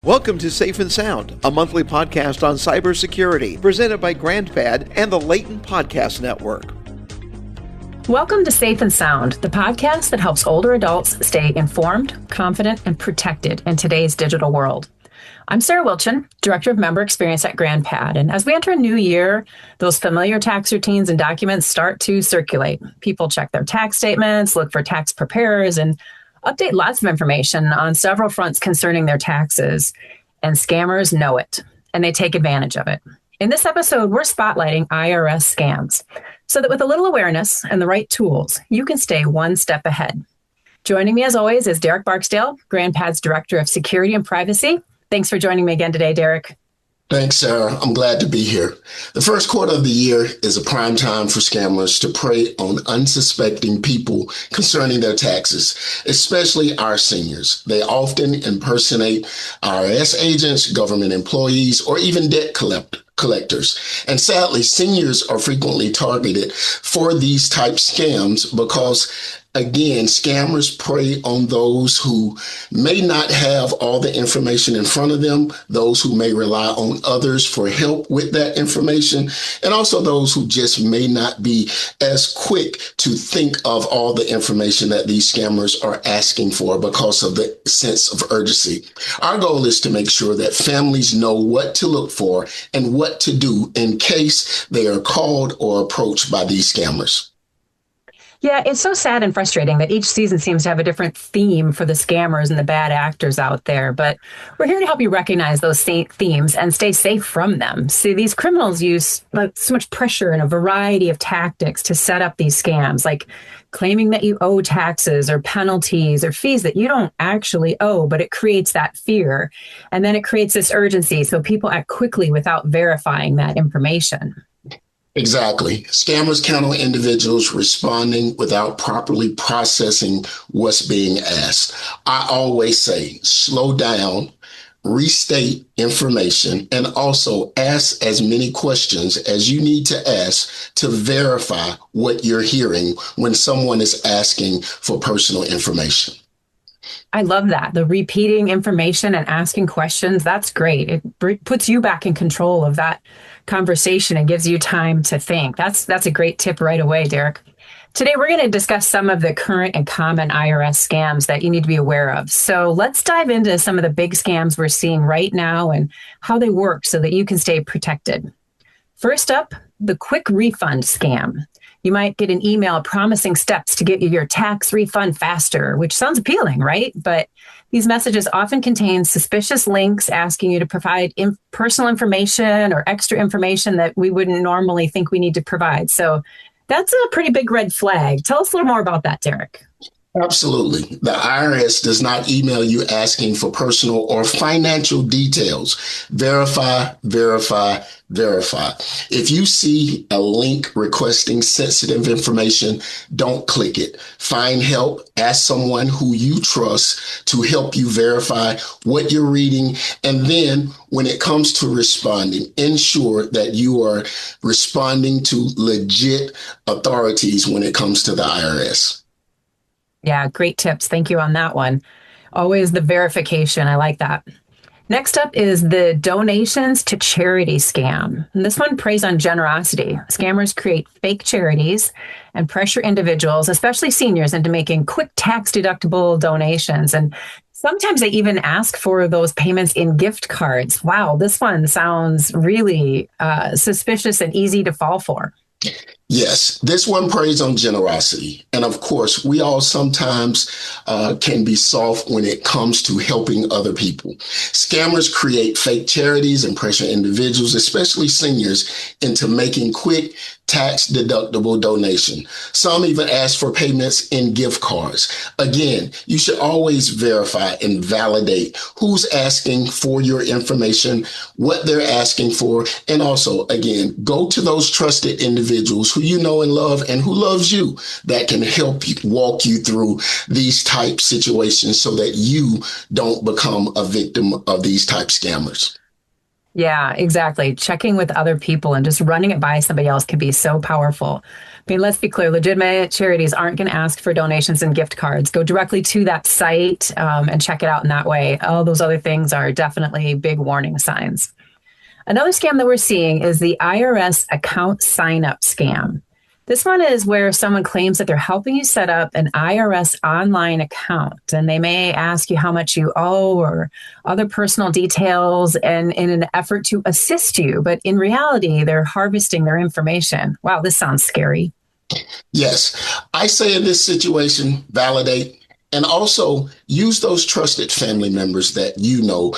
Welcome to Safe and Sound, a monthly podcast on cybersecurity, presented by GrandPad and the Layton Podcast Network. Welcome to Safe and Sound, the podcast that helps older adults stay informed, confident, and protected in today's digital world. I'm Sarah Wilchin, Director of Member Experience at GrandPad, and as we enter a new year, those familiar tax routines and documents start to circulate. People check their tax statements, look for tax preparers, and update lots of information on several fronts concerning their taxes, and scammers know it, and they take advantage of it. In this episode, we're spotlighting IRS scams so that with a little awareness and the right tools, you can stay one step ahead. Joining me as always is Derek Barksdale, GrandPad's Director of Security and Privacy. Thanks for joining me again today, Derek. Thanks, Sarah. I'm glad to be here. The first quarter of the year is a prime time for scammers to prey on unsuspecting people concerning their taxes, especially our seniors. They often impersonate IRS agents, government employees, or even debt collectors. And sadly, seniors are frequently targeted for these type scams because, again, scammers prey on those who may not have all the information in front of them, those who may rely on others for help with that information, and also those who just may not be as quick to think of all the information that these scammers are asking for because of the sense of urgency. Our goal is to make sure that families know what to look for and what to do in case they are called or approached by these scammers. Yeah, it's so sad and frustrating that each season seems to have a different theme for the scammers and the bad actors out there. But we're here to help you recognize those themes and stay safe from them. See, these criminals use so much pressure and a variety of tactics to set up these scams, like claiming that you owe taxes or penalties or fees that you don't actually owe, but it creates that fear. And then it creates this urgency, so people act quickly without verifying that information. Exactly. Scammers count on individuals responding without properly processing what's being asked. I always say, slow down, restate information, and also ask as many questions as you need to ask to verify what you're hearing when someone is asking for personal information. I love that. The repeating information and asking questions, that's great. It puts you back in control of that conversation and gives you time to think. That's a great tip right away, Derek. Today, we're going to discuss some of the current and common IRS scams that you need to be aware of. So let's dive into some of the big scams we're seeing right now and how they work so that you can stay protected. First up, the quick refund scam. You might get an email promising steps to get you your tax refund faster, which sounds appealing, right? But these messages often contain suspicious links asking you to provide personal information or extra information that we wouldn't normally think we need to provide. So that's a pretty big red flag. Tell us a little more about that, Derek. Absolutely. The IRS does not email you asking for personal or financial details. Verify, verify, verify. If you see a link requesting sensitive information, don't click it. Find help. Ask someone who you trust to help you verify what you're reading. And then when it comes to responding, ensure that you are responding to legit authorities when it comes to the IRS. Yeah, great tips. Thank you on that one. Always the verification. I like that. Next up is the donations to charity scam. And this one preys on generosity. Scammers create fake charities and pressure individuals, especially seniors, into making quick tax-deductible donations. And sometimes they even ask for those payments in gift cards. Wow, this one sounds really suspicious and easy to fall for. Yes, this one preys on generosity. And of course, we all sometimes can be soft when it comes to helping other people. Scammers create fake charities and pressure individuals, especially seniors, into making quick tax-deductible donation. Some even ask for payments in gift cards. Again, you should always verify and validate who's asking for your information, what they're asking for, and also, again, go to those trusted individuals who you know and love and who loves you that can help you walk you through these type situations so that you don't become a victim of these type scammers. Yeah, exactly. Checking with other people and just running it by somebody else can be so powerful. I mean, let's be clear, legitimate charities aren't going to ask for donations and gift cards. Go directly to that site and check it out in that way. All those other things are definitely big warning signs. Another scam that we're seeing is the IRS account sign up scam. This one is where someone claims that they're helping you set up an IRS online account, and they may ask you how much you owe or other personal details and in an effort to assist you. But in reality, they're harvesting their information. Wow, this sounds scary. Yes, I say in this situation, validate and also use those trusted family members that you know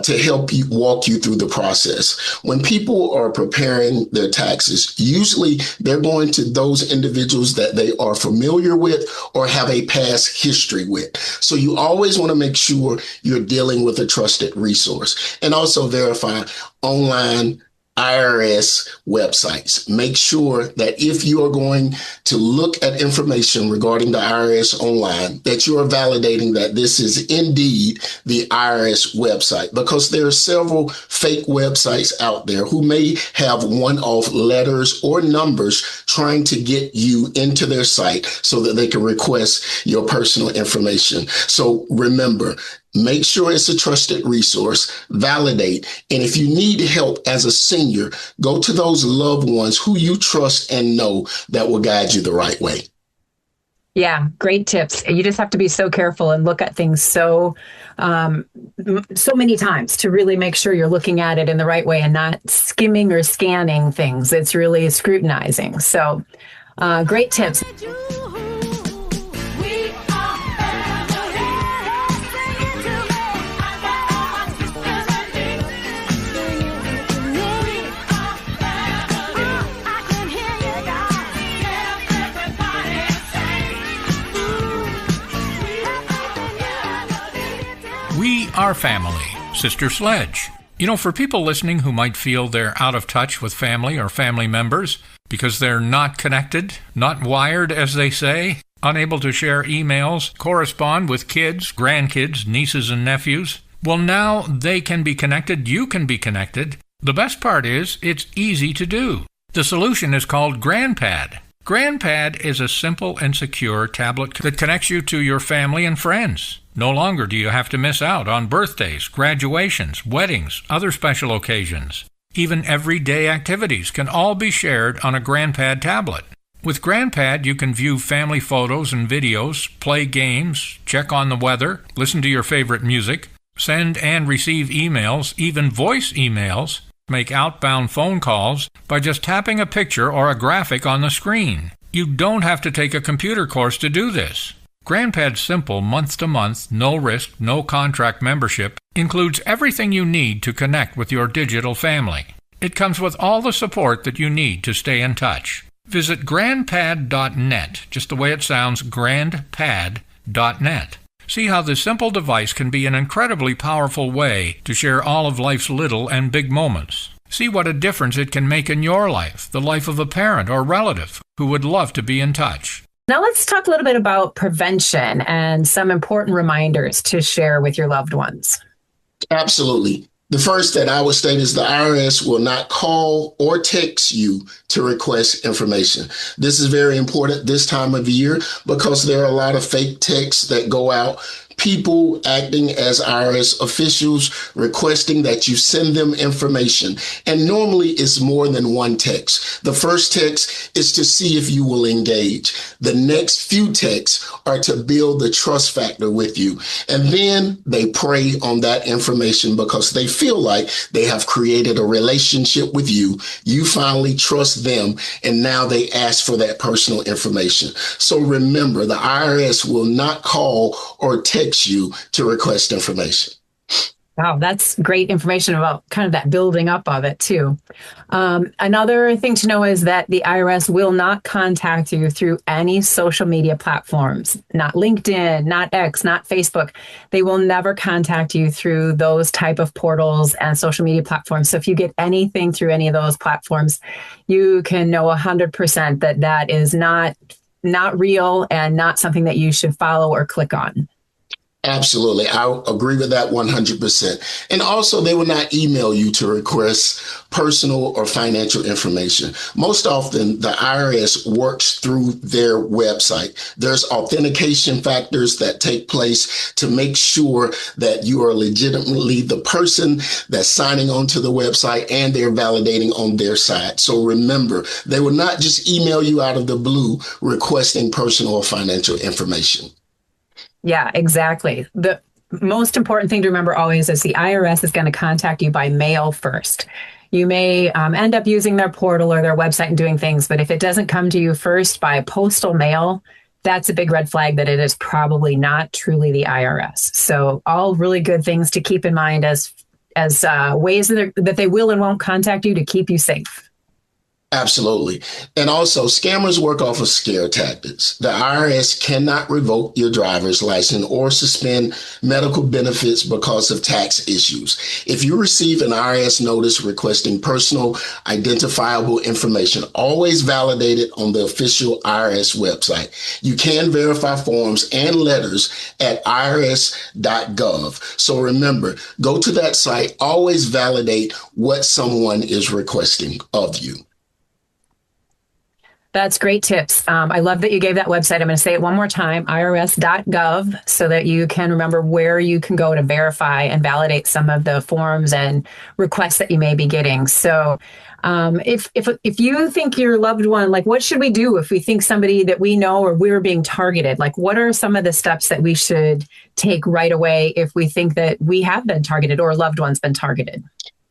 to help you walk you through the process. When people are preparing their taxes, usually they're going to those individuals that they are familiar with or have a past history with. So you always want to make sure you're dealing with a trusted resource, and also verify online IRS websites. Make sure that if you are going to look at information regarding the IRS online, that you are validating that this is indeed the IRS website, because there are several fake websites out there who may have one-off letters or numbers trying to get you into their site so that they can request your personal information. So remember, make sure it's a trusted resource, validate, and if you need help as a senior, go to those loved ones who you trust and know that will guide you the right way. Yeah, great tips. You just have to be so careful and look at things so many times to really make sure you're looking at it in the right way and not skimming or scanning things. It's really scrutinizing. So great tips. We are family. Sister Sledge. You know, for people listening who might feel they're out of touch with family or family members because they're not connected, not wired, as they say, unable to share emails, correspond with kids, grandkids, nieces, and nephews, well, now they can be connected. You can be connected. The best part is it's easy to do. The solution is called GrandPad. GrandPad is a simple and secure tablet that connects you to your family and friends. No longer do you have to miss out on birthdays, graduations, weddings, other special occasions. Even everyday activities can all be shared on a GrandPad tablet. With GrandPad, you can view family photos and videos, play games, check on the weather, listen to your favorite music, send and receive emails, even voice emails, make outbound phone calls by just tapping a picture or a graphic on the screen. You don't have to take a computer course to do this. GrandPad's simple month-to-month, no-risk, no-contract membership includes everything you need to connect with your digital family. It comes with all the support that you need to stay in touch. Visit grandpad.net, just the way it sounds, grandpad.net. See how this simple device can be an incredibly powerful way to share all of life's little and big moments. See what a difference it can make in your life, the life of a parent or relative who would love to be in touch. Now let's talk a little bit about prevention and some important reminders to share with your loved ones. Absolutely. The first that I would state is the IRS will not call or text you to request information. This is very important this time of year because there are a lot of fake texts that go out. People acting as IRS officials requesting that you send them information. And normally it's more than one text. The first text is to see if you will engage. The next few texts are to build the trust factor with you. And then they prey on that information because they feel like they have created a relationship with you. You finally trust them, and now they ask for that personal information. So remember, the IRS will not call or text you to request information. Wow, that's great information about kind of that building up of it too. Another thing to know is that the IRS will not contact you through any social media platforms, not LinkedIn, not X, not Facebook. They will never contact you through those type of portals and social media platforms. So if you get anything through any of those platforms, you can know 100% that that is not real and not something that you should follow or click on. Absolutely. I agree with that 100%. And also, they will not email you to request personal or financial information. Most often, the IRS works through their website. There's authentication factors that take place to make sure that you are legitimately the person that's signing on to the website and they're validating on their side. So remember, they will not just email you out of the blue requesting personal or financial information. Yeah, exactly. The most important thing to remember always is the IRS is going to contact you by mail first. You may end up using their portal or their website and doing things, but if it doesn't come to you first by postal mail, that's a big red flag that it is probably not truly the IRS. So all really good things to keep in mind as ways that they will and won't contact you to keep you safe. Absolutely. And also, scammers work off of scare tactics. The IRS cannot revoke your driver's license or suspend medical benefits because of tax issues. If you receive an IRS notice requesting personal identifiable information, always validate it on the official IRS website. You can verify forms and letters at IRS.gov. So remember, go to that site, always validate what someone is requesting of you. That's great tips. I love that you gave that website. I'm going to say it one more time, irs.gov, so that you can remember where you can go to verify and validate some of the forms and requests that you may be getting. So if you think your loved one, like what should we do if we think somebody that we know or we're being targeted? Like what are some of the steps that we should take right away if we think that we have been targeted or a loved one's been targeted?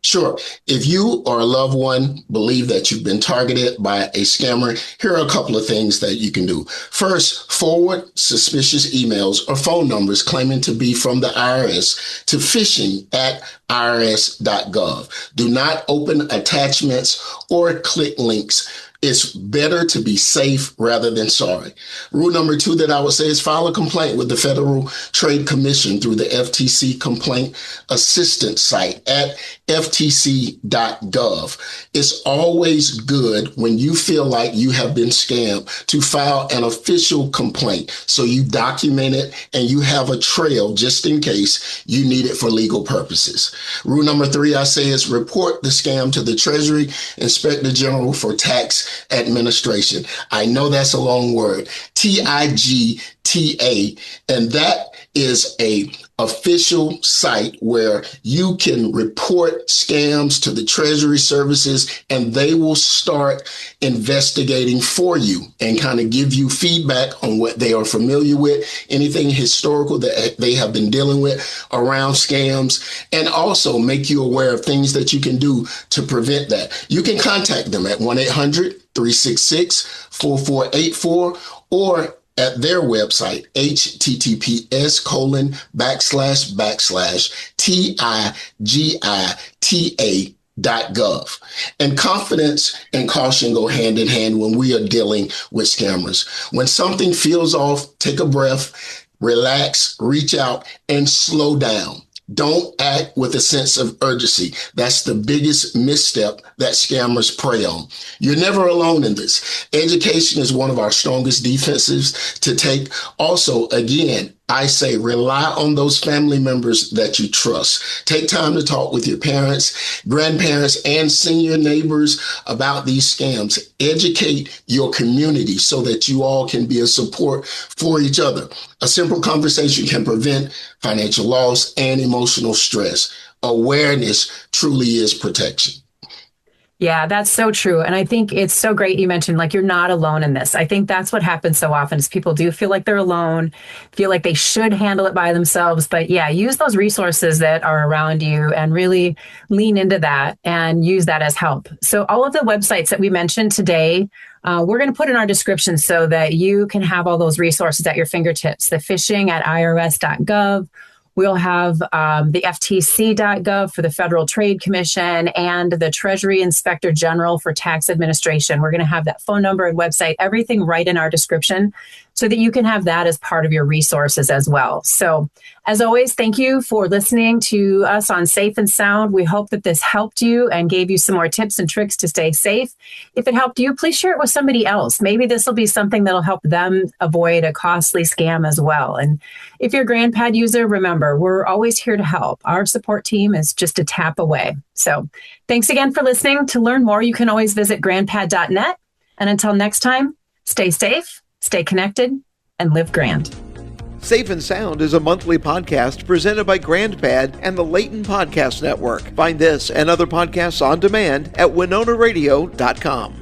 Sure. If you or a loved one believe that you've been targeted by a scammer, here are a couple of things that you can do. First, forward suspicious emails or phone numbers claiming to be from the IRS to phishing@irs.gov. Do not open attachments or click links. It's better to be safe rather than sorry. Rule number 2 that I would say is file a complaint with the Federal Trade Commission through the FTC Complaint Assistance site at ftc.gov. It's always good when you feel like you have been scammed to file an official complaint so you document it and you have a trail just in case you need it for legal purposes. Rule number 3 I say is report the scam to the Treasury Inspector General for Tax Administration. I know that's a long word, TIGTA, and that is a official site where you can report scams to the Treasury Services and they will start investigating for you and kind of give you feedback on what they are familiar with, anything historical that they have been dealing with around scams, and also make you aware of things that you can do to prevent that. You can contact them at 1-800-366-4484 or at their website, https://tigita.gov. And confidence and caution go hand in hand when we are dealing with scammers. When something feels off, take a breath, relax, reach out, and slow down. Don't act with a sense of urgency. That's the biggest misstep that scammers prey on. You're never alone in this. Education is one of our strongest defenses to take. Also, again, I say rely on those family members that you trust. Take time to talk with your parents, grandparents, and senior neighbors about these scams. Educate your community so that you all can be a support for each other. A simple conversation can prevent financial loss and emotional stress. Awareness truly is protection. Yeah, that's so true. And I think it's so great you mentioned like you're not alone in this. I think that's what happens so often is people do feel like they're alone, feel like they should handle it by themselves. But yeah, use those resources that are around you and really lean into that and use that as help. So all of the websites that we mentioned today, we're going to put in our description so that you can have all those resources at your fingertips. The phishing at irs.gov. We'll have the FTC.gov for the Federal Trade Commission and the Treasury Inspector General for Tax Administration. We're going to have that phone number and website, everything right in our description so that you can have that as part of your resources as well. So as always, thank you for listening to us on Safe and Sound. We hope that this helped you and gave you some more tips and tricks to stay safe. If it helped you, please share it with somebody else. Maybe this will be something that'll help them avoid a costly scam as well. And if you're a GrandPad user, remember, we're always here to help. Our support team is just a tap away. So thanks again for listening. To learn more, you can always visit grandpad.net. And until next time, stay safe, stay connected, and live grand. Safe and Sound is a monthly podcast presented by GrandPad and the Layton Podcast Network. Find this and other podcasts on demand at WinonaRadio.com.